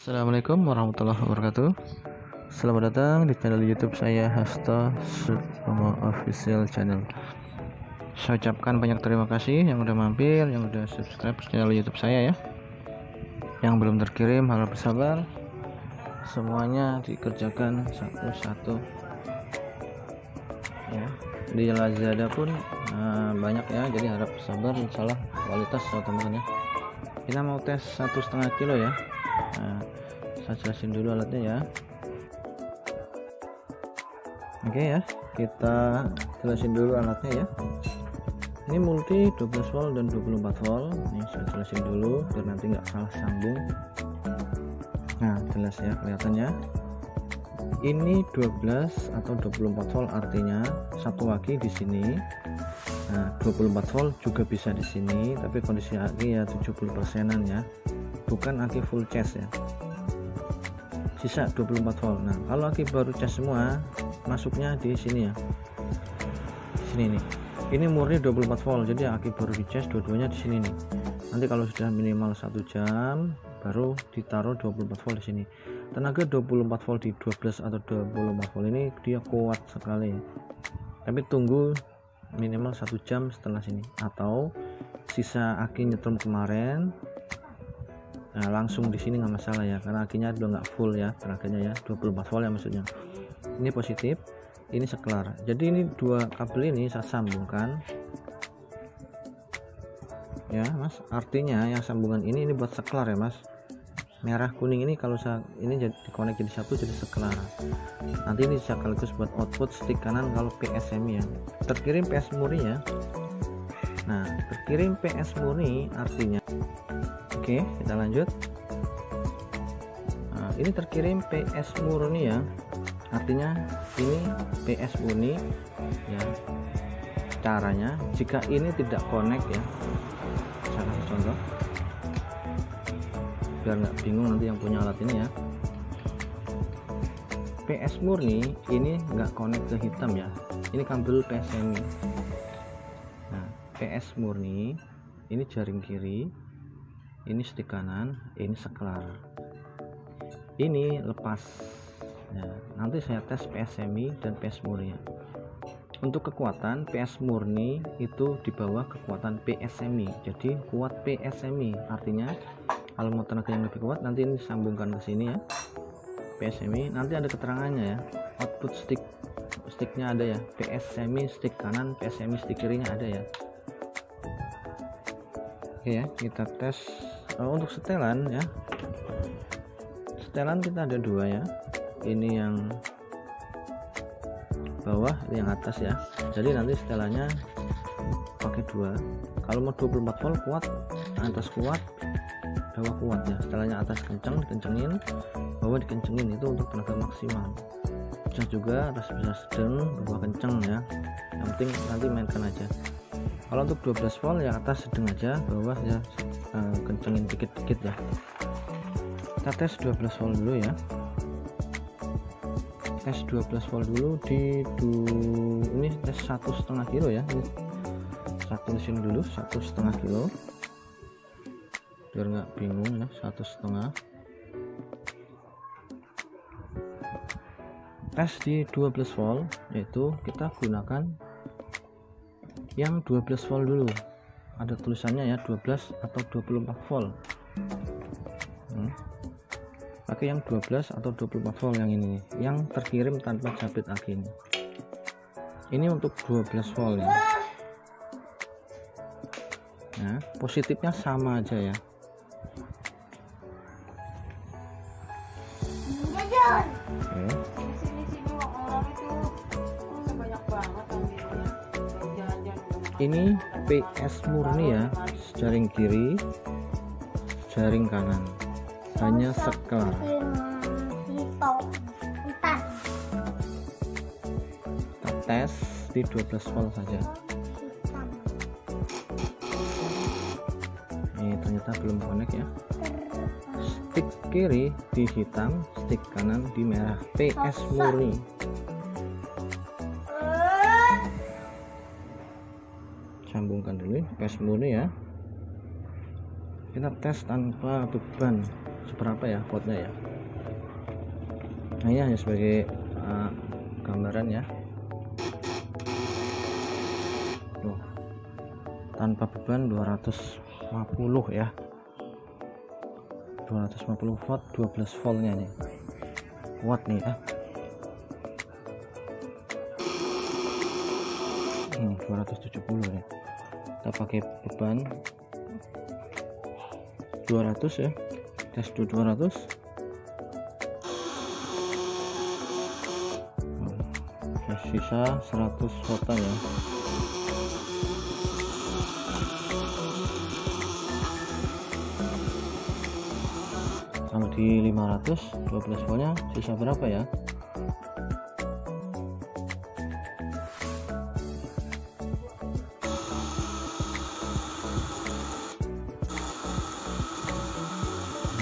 Assalamualaikum warahmatullahi wabarakatuh. Selamat datang di channel YouTube saya, Hasto Sutomo Official Channel. Saya ucapkan banyak terima kasih yang udah mampir, yang udah subscribe channel YouTube saya ya. Yang belum terkirim harap bersabar. Semuanya dikerjakan satu-satu. Ya, di Lazada pun banyak ya, jadi harap bersabar. Insyaallah kualitas ya teman-teman ya. Kita mau tes 1,5 kilo ya. Nah, saya jelasin dulu alatnya ya. Oke ya, kita jelasin dulu alatnya ya. Ini multi 12 volt dan 24 volt. Ini saya jelasin dulu biar nanti nggak salah sambung. Nah, jelas ya kelihatannya. Ini 12 atau 24 volt, artinya satu aki di sini. Nah, 24 volt juga bisa di sini, tapi kondisi aki ya 70%-an ya. Bukan aki full charge ya. Sisa 24 volt. Nah, kalau aki baru cas semua, masuknya di sini ya. Sini nih. Ini murni 24 volt. Jadi aki baru di cas dua-duanya di sini nih. Nanti kalau sudah minimal 1 jam baru ditaruh 24 volt di sini. Tenaga 24 volt di 12 atau 24 volt ini dia kuat sekali. Tapi tunggu minimal 1 jam setelah sini, atau sisa aki nyetrum kemarin. Nah, langsung di sini nggak masalah ya, karena akinya udah nggak full ya tenaganya ya, 24 volt ya maksudnya. Ini positif, ini seklar. Jadi ini dua kabel ini saya sambungkan ya mas, artinya yang sambungan ini buat seklar ya mas. Merah kuning ini kalau saya ini jadi dikonek jadi satu, jadi seklar. Nanti ini sekaligus buat output stick kanan kalau PSMI ya, terkirim PS murni ya. Nah, terkirim PS murni artinya oke, kita lanjut. Nah, ini terkirim PS murni ya, artinya ini PS murni ya. Caranya jika ini tidak connect ya, saya kasih contoh biar nggak bingung nanti yang punya alat ini ya. PS murni ini nggak connect ke hitam ya, ini kabel PSMI. Nah, PS murni ini jaring kiri, ini stick kanan, ini seklar, ini lepas ya. Nanti saya tes PSMI dan PS murni ya. Untuk kekuatan PS murni itu di bawah kekuatan PSMI, jadi kuat PSMI, artinya kalau mau tenaga yang lebih kuat nanti ini disambungkan ke sini ya, PSMI. Nanti ada keterangannya ya, output sticknya ada ya, PSMI stick kanan, PSMI stick kirinya ada ya. Oke ya, kita tes. Untuk setelan ya, setelan kita ada dua ya, ini yang bawah, ini yang atas ya. Jadi nanti setelannya pakai dua. Kalau mau 24 volt kuat, atas kuat, bawah kuat ya. Setelannya atas kenceng, dikencengin, bawah dikencengin, itu untuk tenaga maksimal. Bisa juga atas bisa sedang, bawah kenceng ya. Yang penting nanti mainkan aja. Kalau untuk 12 volt ya atas sedang aja, bawah ya kencengin dikit-dikit ya. Kita tes 12 volt dulu ya. Tes 12 volt dulu ini tes 1,5 kilo ya. Ini satu di sini dulu, 1,5 kilo biar nggak bingung ya, 1,5. Tes di 12 volt, yaitu kita gunakan yang 12 volt dulu. Ada tulisannya ya, 12 atau 24 volt. Pakai yang 12 atau 24 volt yang ini nih, yang terkirim tanpa jabit aki ini. Ini untuk 12 volt ya. Nah, positifnya sama aja ya. Oke. Ini PS murni ya, jaring kiri, jaring kanan, hanya seklar. Kita tes di 12 volt saja. Ini ternyata belum connect ya. Stick kiri di hitam, stick kanan di merah. PS murni. Sambungkan dulu PS murni ya. Kita tes tanpa beban seberapa ya wattnya ya. Nah ini hanya sebagai gambaran ya. Tuh, tanpa beban 250 ya, 250 watt, 12 voltnya nih, watt nih ya. Ini 270 ya, kita pakai beban 200 ya, tes 200. Sisa 100 watt ya. Kalau di 500 12 voltnya sisa berapa ya?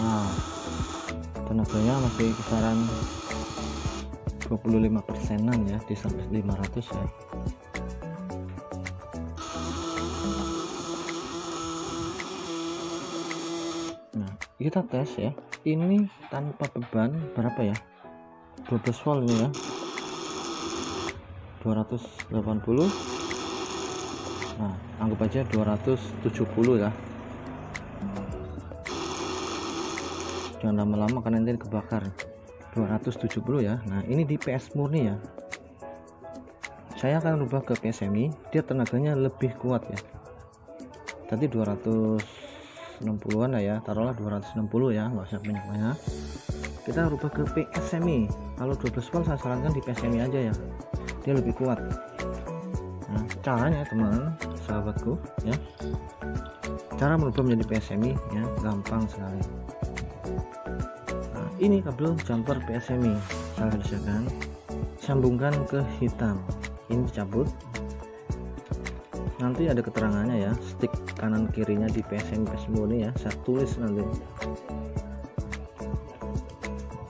Nah, tenaganya masih kisaran 25%-an ya di 500 ya. Nah, kita tes ya. Ini tanpa beban berapa ya? 12 volt ini ya. 280. Nah, anggap aja 270 ya. Jangan lama-lama karena nanti kebakar. 270 ya. Nah ini di PS murni ya, saya akan rubah ke PSMI, dia tenaganya lebih kuat ya. Tadi 260-an lah ya, taruhlah 260 ya, nggak usah banyak-banyak. Kita rubah ke PSMI. Kalau 12 volt saya sarankan di PSMI aja ya, dia lebih kuat. Nah caranya teman sahabatku ya, cara merubah menjadi PSMI ya, gampang sekali. Ini kabel jumper PSMI saya kerjakan, sambungkan ke hitam, ini dicabut, nanti ada keterangannya ya, stick kanan kirinya di PSMI ini ya, saya tulis nanti.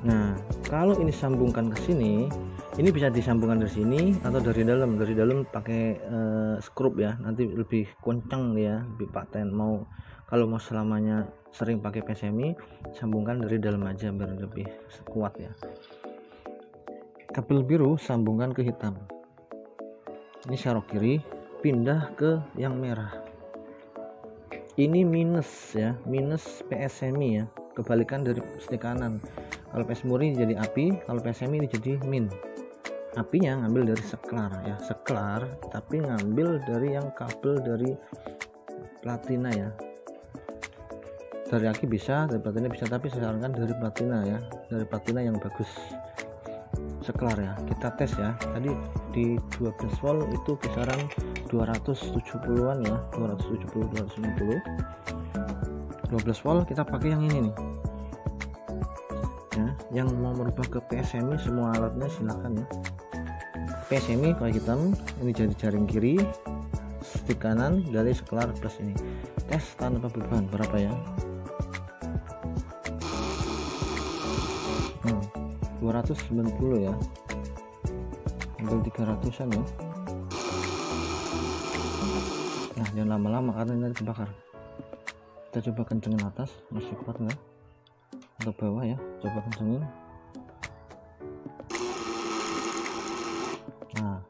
Nah kalau ini sambungkan ke sini, ini bisa disambungkan dari sini atau dari dalam pakai skrup ya, nanti lebih kencang ya, lebih paten. Kalau mau selamanya sering pakai PSMI, sambungkan dari dalam aja biar lebih kuat ya. Kabel biru sambungkan ke hitam, ini serok kiri, pindah ke yang merah, ini minus ya, minus PSMI ya, kebalikan dari stick kanan. Kalau PS murni jadi api, kalau PSMI ini jadi min. Apinya ngambil dari seklar ya, seklar, tapi ngambil dari yang kabel dari platina ya. Dari aki bisa, dari platina bisa, tapi saya sarankan dari platina ya, dari platina yang bagus, seklar ya. Kita tes ya, tadi di 12 volt itu kisaran 270-an ya, 270 260. 12 volt kita pakai yang ini nih ya. Yang mau merubah ke PSMI semua alatnya silakan ya. PSMI kalau hitam, ini jadi jaring kiri, stick kanan dari seklar plus ini. Tes tanpa beban berapa ya? 290 ya, ambil 300-an ya. Nah jangan lama-lama karena ini terbakar. Kita coba kencengin atas, masih kuat nggak? Untuk bawah ya, coba kencengin. Nah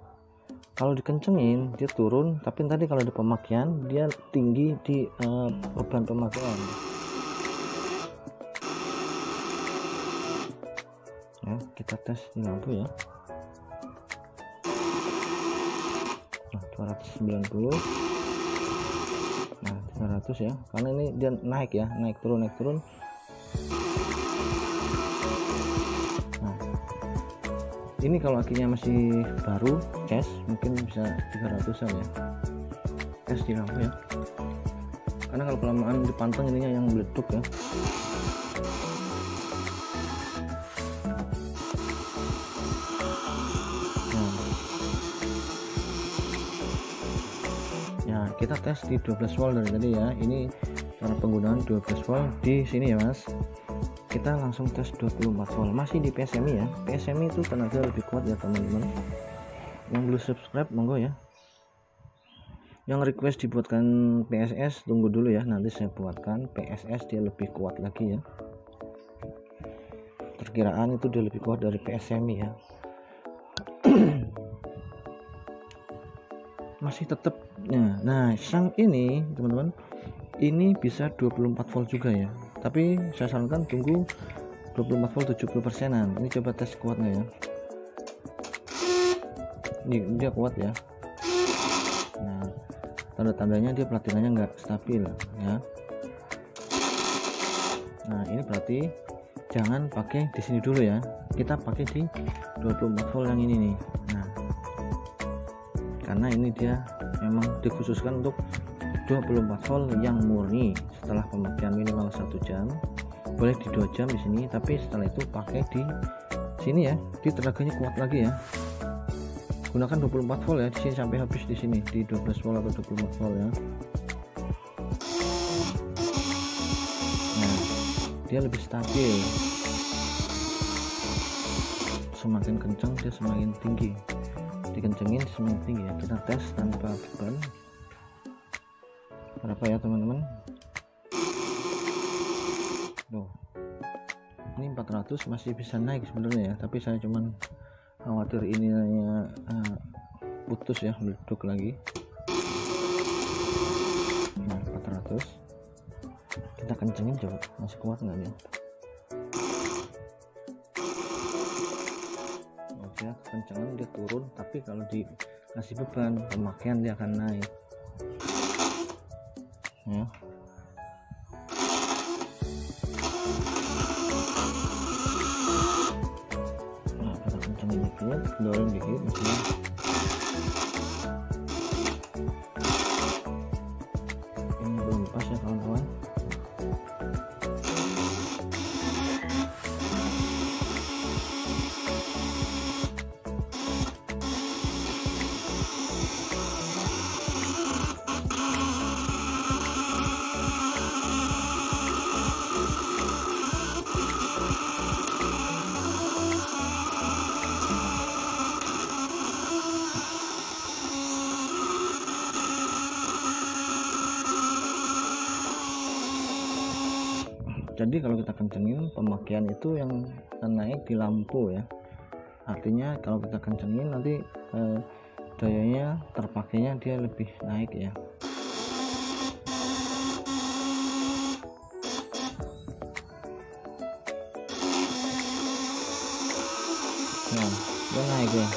kalau dikencengin dia turun, tapi tadi kalau ada pemakaian dia tinggi di beban pemakaian ya. Kita tes di lampu ya. Nah 290, nah 300 ya, karena ini dia naik ya, naik turun. Nah ini kalau akinya masih baru, cas mungkin bisa 300-an ya. Tes di lampu ya, karena kalau kelamaan dipanteng ininya yang meleduk ya. Nah kita tes di 12 volt dari tadi ya. Ini cara penggunaan 12 volt di sini ya mas. Kita langsung tes 24 volt, masih di PSMI ya. PSMI itu tenaga lebih kuat ya teman-teman. Yang belum subscribe monggo ya, yang request dibuatkan PSS tunggu dulu ya, nanti saya buatkan PSS dia lebih kuat lagi ya. perkiraan itu dia lebih kuat dari PS Semi ya. Masih tetap nah sang ini teman-teman ini bisa 24 volt juga ya, tapi saya sarankan tunggu 24 volt 70%an. Ini coba tes kuat nggak ya. Ini dia kuat ya. Nah, tanda-tandanya dia platinanya nggak stabil ya. Nah, ini berarti jangan pakai di sini dulu ya, kita pakai di 24 volt yang ini nih. Nah, karena ini dia memang dikhususkan untuk 24 volt yang murni. Setelah pemakaian minimal 1 jam, boleh di 2 jam di sini, tapi setelah itu pakai di sini ya, di tenaganya kuat lagi ya. Gunakan 24 volt ya di sini sampai habis di sini di 12 volt atau 24 volt ya. Nah, dia lebih stabil. Semakin kencang dia semakin tinggi, dikencengin semakin tinggi ya. Kita tes tanpa beban berapa ya teman-teman. Loh, ini 400 masih bisa naik sebenarnya ya, tapi saya cuman khawatir ini putus ya, meleduk lagi. Nah, 400 kita kencengin coba, masih kuat nggak nih? Oke, kencengan dia turun, tapi kalau dikasih beban pemakaian dia akan naik ya. Nah, kita kencengin dikit, dorong dikit misalnya. Ini belum pas ya kawan-kawan. Jadi kalau kita kencengin pemakaian itu yang naik di lampu ya, artinya kalau kita kencengin nanti dayanya terpakainya dia lebih naik ya. Nah, dia naik ya.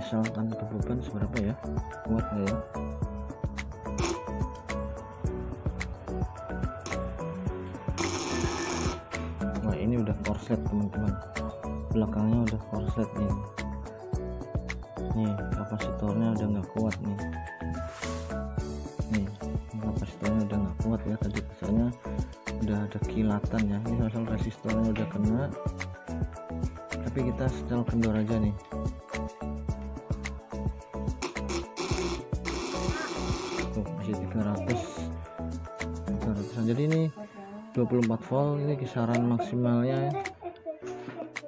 Asal tanpa beban seberapa ya, kuat nggak ya? Nah, ini udah korslet teman-teman, belakangnya udah korslet nih. Nih kapasitornya udah nggak kuat nih. Nih kapasitornya udah nggak kuat ya, tadi misalnya udah ada kilatan ya. Ini asal resistornya udah kena, tapi kita setel kendor aja nih. Masih 300. Jadi ini 24 volt, ini kisaran maksimalnya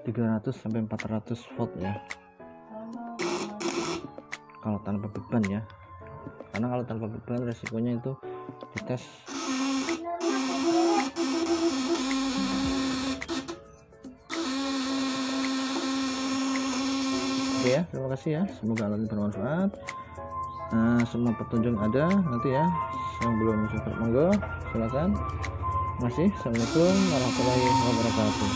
300 sampai 400 volt ya kalau tanpa beban ya, karena kalau tanpa beban resikonya itu dites. Oke ya, terima kasih ya, semoga alat ini bermanfaat. Nah, semua petunjuk ada nanti ya. Yang belum subscribe monggo silakan. Masih. Assalamualaikum warahmatullahi wabarakatuh.